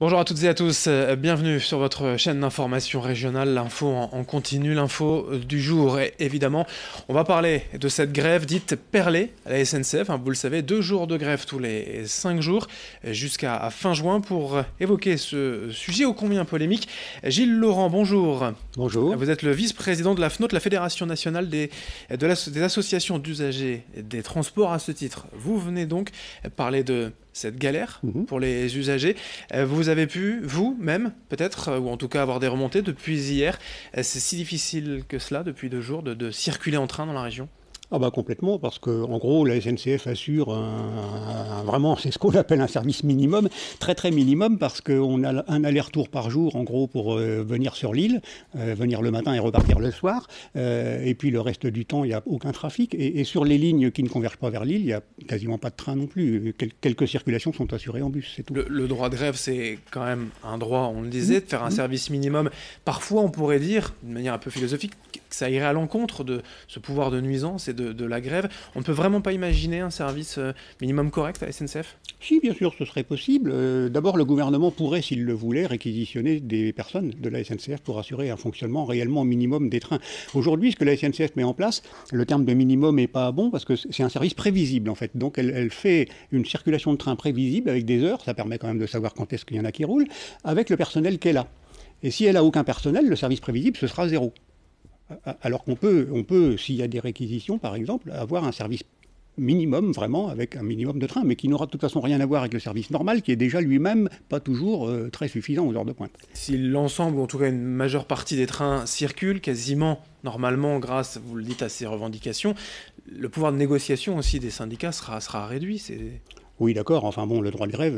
Bonjour à toutes et à tous, bienvenue sur votre chaîne d'information régionale, l'info en continu, l'info du jour. Et évidemment, on va parler de cette grève dite perlée à la SNCF. Vous le savez, 2 jours de grève tous les 5 jours jusqu'à fin juin pour évoquer ce sujet ô combien polémique. Gilles Laurent, bonjour. Bonjour. Vous êtes le vice-président de la FNOT, la Fédération nationale des associations d'usagers des transports à ce titre. Vous venez donc parler de cette galère pour les usagers. Vous avez pu, vous-même, peut-être, ou en tout cas avoir des remontées depuis hier. C'est si difficile que cela, depuis 2 jours, de circuler en train dans la région? Ah bah complètement, parce que en gros la SNCF assure vraiment, c'est ce qu'on appelle un service minimum, très très minimum, parce qu'on a un aller-retour par jour en gros pour venir sur l'île, venir le matin et repartir le soir, et puis le reste du temps il n'y a aucun trafic, et sur les lignes qui ne convergent pas vers l'île, il n'y a quasiment pas de train non plus, quelques circulations sont assurées en bus, c'est tout. Le droit de grève, c'est quand même un droit, on le disait, de faire un service minimum. Parfois, on pourrait dire, d'une manière un peu philosophique, que ça irait à l'encontre de ce pouvoir de nuisance et de la grève. On ne peut vraiment pas imaginer un service minimum correct à la SNCF? Si, bien sûr, ce serait possible. D'abord, le gouvernement pourrait, s'il le voulait, réquisitionner des personnes de la SNCF pour assurer un fonctionnement réellement minimum des trains. Aujourd'hui, ce que la SNCF met en place, le terme de minimum n'est pas bon parce que c'est un service prévisible, en fait. Donc, elle fait une circulation de trains prévisible avec des heures, ça permet quand même de savoir quand est-ce qu'il y en a qui roulent, avec le personnel qu'elle a. Et si elle n'a aucun personnel, le service prévisible, ce sera zéro. Alors qu'on peut, s'il y a des réquisitions, par exemple, avoir un service minimum, vraiment, avec un minimum de trains, mais qui n'aura de toute façon rien à voir avec le service normal, qui est déjà lui-même pas toujours très suffisant aux heures de pointe. Si l'ensemble, ou en tout cas une majeure partie des trains circulent quasiment normalement grâce, vous le dites, à ces revendications, le pouvoir de négociation aussi des syndicats sera réduit. Oui, d'accord. Enfin bon, le droit de grève,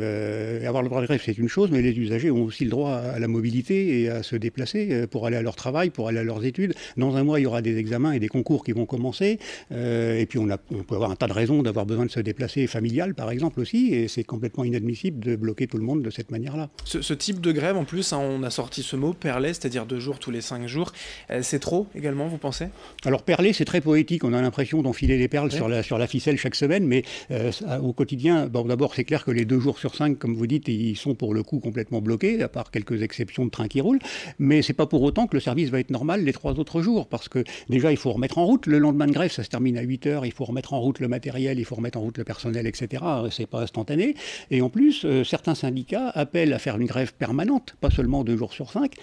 avoir le droit de grève, c'est une chose, mais les usagers ont aussi le droit à la mobilité et à se déplacer pour aller à leur travail, pour aller à leurs études. Dans un mois, il y aura des examens et des concours qui vont commencer. Et puis, on peut avoir un tas de raisons d'avoir besoin de se déplacer, familial par exemple aussi, et c'est complètement inadmissible de bloquer tout le monde de cette manière-là. Ce type de grève, en plus, on a sorti ce mot, perlé, c'est-à-dire 2 jours tous les 5 jours. C'est trop également, vous pensez? Alors, perler, c'est très poétique. On a l'impression d'enfiler les perles Oui. sur la ficelle chaque semaine, mais au quotidien, bon, d'abord, c'est clair que les 2 jours sur 5, comme vous dites, ils sont pour le coup complètement bloqués, à part quelques exceptions de trains qui roulent. Mais c'est pas pour autant que le service va être normal les 3 autres jours, parce que déjà, il faut remettre en route. Le lendemain de grève, ça se termine à 8 heures. Il faut remettre en route le matériel, il faut remettre en route le personnel, etc. C'est pas instantané. Et en plus, certains syndicats appellent à faire une grève permanente, pas seulement 2 jours sur 5.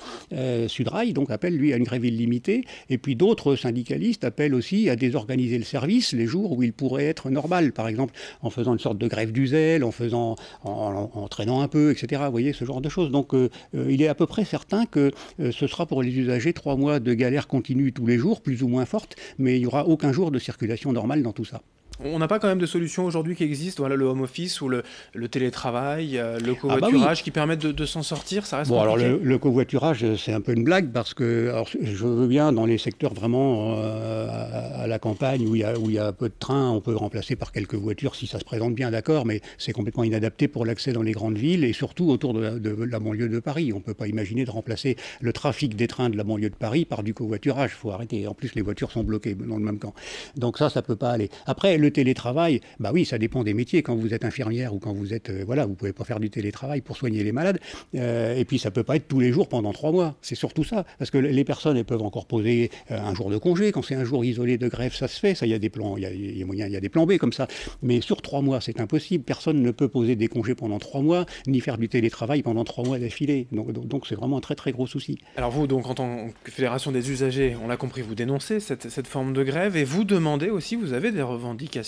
Sudrail, donc, appelle, lui, à une grève illimitée. Et puis d'autres syndicalistes appellent aussi à désorganiser le service les jours où il pourrait être normal. Par exemple, en faisant une sorte de grève du zèle, en traînant un peu, etc. Vous voyez, ce genre de choses. Donc, il est à peu près certain que ce sera pour les usagers 3 mois de galère continue tous les jours, plus ou moins forte, mais il n'y aura aucun jour de circulation normale dans tout ça. On n'a pas quand même de solutions aujourd'hui qui existent, voilà, le home office ou le télétravail, le Ah bah oui. covoiturage qui permettent de s'en sortir, ça reste Bon, alors compliqué? le covoiturage, c'est un peu une blague parce que alors, je veux bien dans les secteurs vraiment à la campagne où il y a peu de trains, on peut remplacer par quelques voitures si ça se présente bien, d'accord, mais c'est complètement inadapté pour l'accès dans les grandes villes et surtout autour de la banlieue de Paris. On ne peut pas imaginer de remplacer le trafic des trains de la banlieue de Paris par du covoiturage. Il faut arrêter. En plus, les voitures sont bloquées dans le même camp. Donc ça ne peut pas aller. Après, le télétravail, bah oui, ça dépend des métiers. Quand vous êtes infirmière ou quand vous êtes, voilà, vous ne pouvez pas faire du télétravail pour soigner les malades. Et puis ça ne peut pas être tous les jours pendant 3 mois. C'est surtout ça. Parce que les personnes, elles peuvent encore poser un jour de congé. Quand c'est un jour isolé de grève, ça se fait. Ça, il y a des plans, il y a des plans B comme ça. Mais sur 3 mois, c'est impossible. Personne ne peut poser des congés pendant 3 mois, ni faire du télétravail pendant 3 mois d'affilée. Donc c'est vraiment un très très gros souci. Alors vous, donc en tant que fédération des usagers, on l'a compris, vous dénoncez cette forme de grève et vous demandez aussi, vous avez des revendications.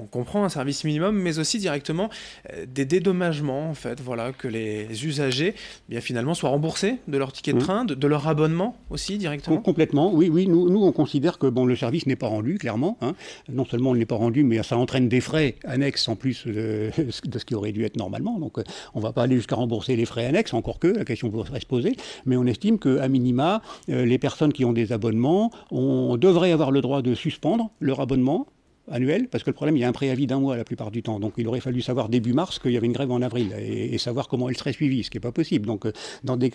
On comprend un service minimum, mais aussi directement des dédommagements, en fait, voilà, que les usagers, eh bien, finalement, soient remboursés de leur ticket de train, de leur abonnement aussi directement. Complètement, oui, oui. Nous, on considère que bon, le service n'est pas rendu, clairement. Hein. Non seulement il n'est pas rendu, mais ça entraîne des frais annexes en plus de ce qui aurait dû être normalement. Donc, on ne va pas aller jusqu'à rembourser les frais annexes, encore que la question pourrait se poser. Mais on estime qu'à minima, les personnes qui ont des abonnements devraient avoir le droit de suspendre leur abonnement annuel, parce que le problème, il y a un préavis d'un mois la plupart du temps. Donc il aurait fallu savoir début mars qu'il y avait une grève en avril et savoir comment elle serait suivie, ce qui n'est pas possible. Donc dans des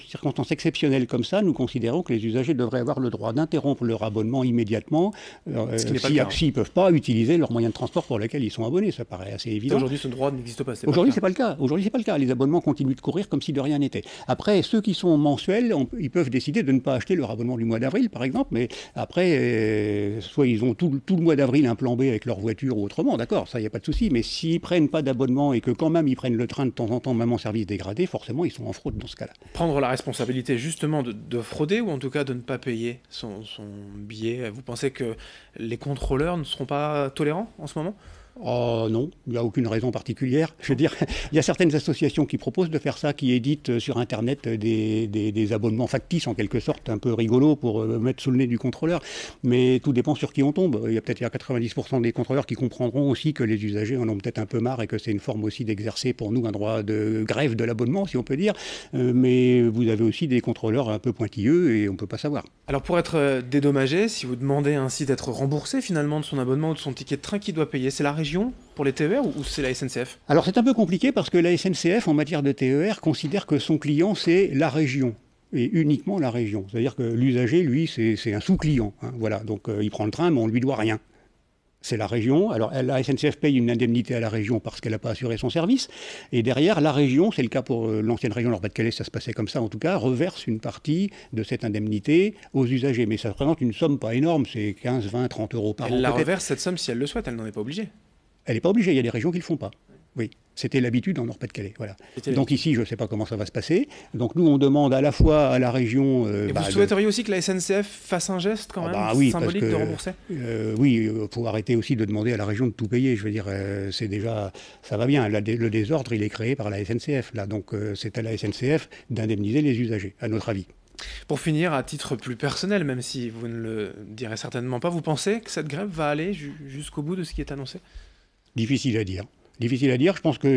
circonstances exceptionnelles comme ça, nous considérons que les usagers devraient avoir le droit d'interrompre leur abonnement immédiatement s'ils ne peuvent pas utiliser leur moyen de transport pour lequel ils sont abonnés. Ça paraît assez évident. Aujourd'hui, ce droit n'existe pas. Aujourd'hui, c'est pas le cas. Aujourd'hui, c'est pas le cas. Les abonnements continuent de courir comme si de rien n'était. Après, ceux qui sont mensuels, ils peuvent décider de ne pas acheter leur abonnement du mois d'avril, par exemple, mais après, soit ils ont tout le mois d'avril un plan B avec leur voiture ou autrement, d'accord, ça, il n'y a pas de souci, mais s'ils prennent pas d'abonnement et que quand même ils prennent le train de temps en temps, même en service dégradé, forcément, ils sont en fraude dans ce cas-là. Prendre la responsabilité, justement, de frauder ou en tout cas de ne pas payer son billet, vous pensez que les contrôleurs ne seront pas tolérants en ce moment ? Oh non, il n'y a aucune raison particulière. Je veux dire, il y a certaines associations qui proposent de faire ça, qui éditent sur Internet des abonnements factices, en quelque sorte, un peu rigolos pour mettre sous le nez du contrôleur. Mais tout dépend sur qui on tombe. Il y a peut-être 90% des contrôleurs qui comprendront aussi que les usagers en ont peut-être un peu marre et que c'est une forme aussi d'exercer pour nous un droit de grève de l'abonnement, si on peut dire. Mais vous avez aussi des contrôleurs un peu pointilleux et on ne peut pas savoir. Alors pour être dédommagé, si vous demandez ainsi d'être remboursé finalement de son abonnement ou de son ticket de train, qui doit payer ? C'est la région pour les TER ou c'est la SNCF ? Alors c'est un peu compliqué parce que la SNCF en matière de TER considère que son client c'est la région et uniquement la région. C'est-à-dire que l'usager, lui, c'est un sous-client. Hein, voilà, donc il prend le train mais on ne lui doit rien. C'est la région. Alors la SNCF paye une indemnité à la région parce qu'elle n'a pas assuré son service. Et derrière, la région, c'est le cas pour l'ancienne région Nord-Pas-de-Calais, ça se passait comme ça en tout cas, reverse une partie de cette indemnité aux usagers. Mais ça représente une somme pas énorme, c'est 15, 20, 30 euros par an. Elle la reverse cette somme si elle le souhaite, elle n'en est pas obligée. Elle n'est pas obligée, il y a des régions qui ne le font pas. Oui, c'était l'habitude en Nord-Pas-de-Calais. Voilà. Donc ici, je ne sais pas comment ça va se passer. Donc nous, on demande à la fois à la région... Et vous souhaiteriez aussi que la SNCF fasse un geste quand même oui, symbolique de rembourser ? Oui, il faut arrêter aussi de demander à la région de tout payer. Je veux dire, c'est déjà... Ça va bien. Le désordre, il est créé par la SNCF. Là. Donc c'est à la SNCF d'indemniser les usagers, à notre avis. Pour finir, à titre plus personnel, même si vous ne le direz certainement pas, vous pensez que cette grève va aller jusqu'au bout de ce qui est annoncé ? Difficile à dire. Difficile à dire. Je pense que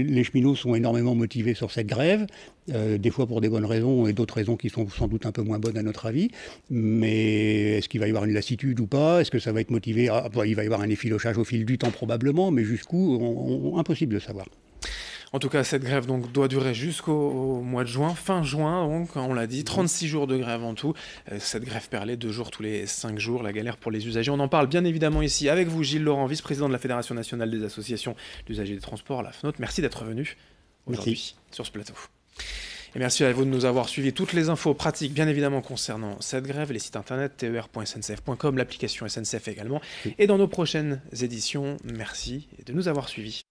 les cheminots sont énormément motivés sur cette grève, des fois pour des bonnes raisons et d'autres raisons qui sont sans doute un peu moins bonnes à notre avis. Mais est-ce qu'il va y avoir une lassitude ou pas ? Est-ce que ça va être motivé ? Il va y avoir un effilochage au fil du temps probablement, mais jusqu'où, impossible de savoir. En tout cas, cette grève donc, doit durer jusqu'au mois de juin, fin juin, donc, on l'a dit, 36 jours de grève en tout. Cette grève perlée, 2 jours tous les 5 jours, la galère pour les usagers. On en parle bien évidemment ici avec vous, Gilles Laurent, vice-président de la Fédération nationale des associations d'usagers des transports, la FNOT. Merci d'être venu aujourd'hui sur ce plateau. Et merci à vous de nous avoir suivi. Toutes les infos pratiques, bien évidemment, concernant cette grève, les sites internet ter.sncf.com, l'application SNCF également. Et dans nos prochaines éditions, merci de nous avoir suivis.